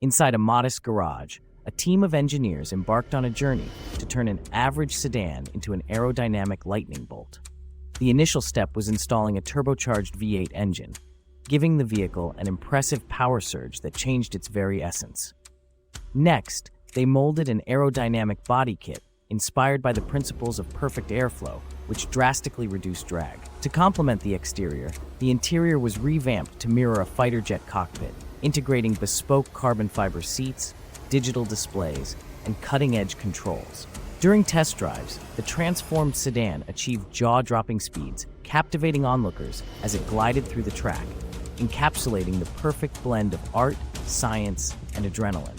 Inside a modest garage, a team of engineers embarked on a journey to turn an average sedan into an aerodynamic lightning bolt. The initial step was installing a turbocharged V8 engine, giving the vehicle an impressive power surge that changed its very essence. Next, they molded an aerodynamic body kit inspired by the principles of perfect airflow, which drastically reduced drag. To complement the exterior, the interior was revamped to mirror a fighter jet cockpit, integrating bespoke carbon fiber seats, digital displays, and cutting-edge controls. During test drives, the transformed sedan achieved jaw-dropping speeds, captivating onlookers as it glided through the track, encapsulating the perfect blend of art, science, and adrenaline.